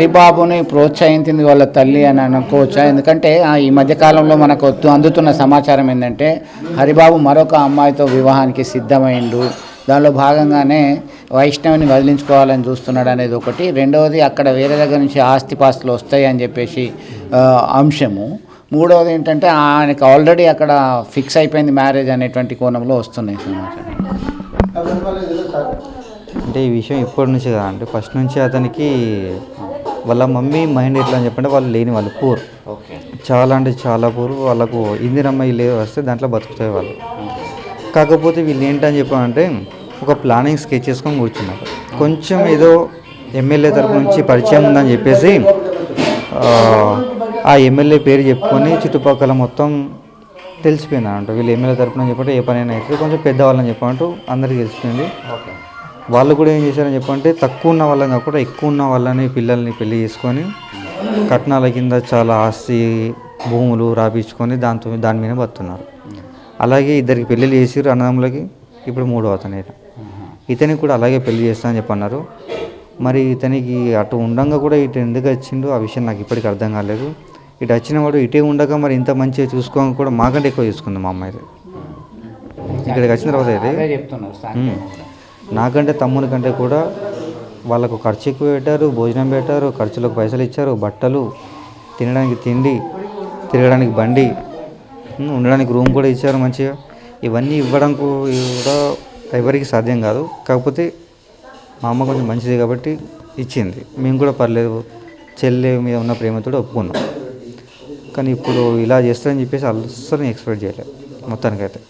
హరిబాబుని ప్రోత్సహించింది వాళ్ళ తల్లి అని అనుకోవచ్చా? ఎందుకంటే ఈ మధ్యకాలంలో మనకు అందుతున్న సమాచారం ఏంటంటే హరిబాబు మరొక అమ్మాయితో వివాహానికి సిద్ధమైండు, దానిలో భాగంగానే వైష్ణవిని వదిలించుకోవాలని చూస్తున్నాడు అనేది ఒకటి. రెండవది అక్కడ వేరే దగ్గర నుంచి ఆస్తిపాస్తులు వస్తాయి అని చెప్పేసి అంశము. మూడవది ఏంటంటే ఆయనకు ఆల్రెడీ అక్కడ ఫిక్స్ అయిపోయింది మ్యారేజ్ అనేటువంటి కోణంలో వస్తున్నాయి సమాచారం. అంటే ఈ విషయం ఇప్పటి నుంచి కదా, అంటే ఫస్ట్ నుంచి అతనికి వాళ్ళ మమ్మీ మైండ్ ఎట్లా అని చెప్పంటే వాళ్ళు లేని వాళ్ళు పూర్, చాలా అంటే చాలా పూర్. వాళ్ళకు ఇందిరమ్మ ఇల్లు వస్తే దాంట్లో బతుకుతాయి వాళ్ళు. కాకపోతే వీళ్ళు ఏంటని చెప్పామంటే ఒక ప్లానింగ్ స్కెచ్ చేసుకొని కూర్చున్నారు. కొంచెం ఏదో ఎమ్మెల్యే తరపు నుంచి పరిచయం ఉందని చెప్పేసి ఆ ఎమ్మెల్యే పేరు చెప్పుకొని చుట్టుపక్కల మొత్తం తెలిసిపోయింది అంట. వీళ్ళు ఎమ్మెల్యే తరపున చెప్పంటే ఏ పనైనా అయితే కొంచెం పెద్దవాళ్ళని చెప్పంటూ అందరికీ తెలిసిపోయింది. వాళ్ళు కూడా ఏం చేశారని చెప్పంటే తక్కువ ఉన్న వాళ్ళని కాకుండా ఎక్కువ ఉన్న వాళ్ళని పిల్లల్ని పెళ్లి చేసుకొని కట్నాల కింద చాలా ఆస్తి భూములు రాపించుకొని దాని మీద బతున్నారు. అలాగే ఇద్దరికి పెళ్ళిళ్ళు చేసిరు అన్నదమ్ములకి. ఇప్పుడు మూడో అతను ఇతనికి కూడా అలాగే పెళ్లి చేస్తానని చెప్పన్నారు. మరి ఇతనికి అటు ఉండంగా కూడా ఇటు ఎందుకు వచ్చిండు ఆ విషయం నాకు ఇప్పటికీ అర్థం కాలేదు. ఇటు వచ్చిన వాడు ఇటే ఉండగా మరి ఇంత మంచిగా చూసుకోక కూడా మాకంటే ఎక్కువ చూసుకుంది మా అమ్మాయి. ఇక్కడికి వచ్చిన తర్వాత అయితే నాకంటే తమ్ముని కంటే కూడా వాళ్ళకు ఖర్చు ఎక్కువ పెట్టారు, భోజనం పెట్టారు, ఖర్చులకు పైసలు ఇచ్చారు, బట్టలు, తినడానికి తిండి, తిరగడానికి బండి, ఉండడానికి రూమ్ కూడా ఇచ్చారు మంచిగా. ఇవన్నీ ఇవ్వడానికి కూడా ఎవరికి సాధ్యం కాదు. కాకపోతే మా అమ్మ కొంచెం మంచిది కాబట్టి ఇచ్చింది. మేము కూడా పర్లేదు చెల్లె మీద ఉన్న ప్రేమతో ఒప్పుకున్నాం. కానీ ఇప్పుడు ఇలా చేస్తారని చెప్పేసి అస్సలు ఎక్స్పెక్ట్ చేయలేదు మొత్తానికైతే.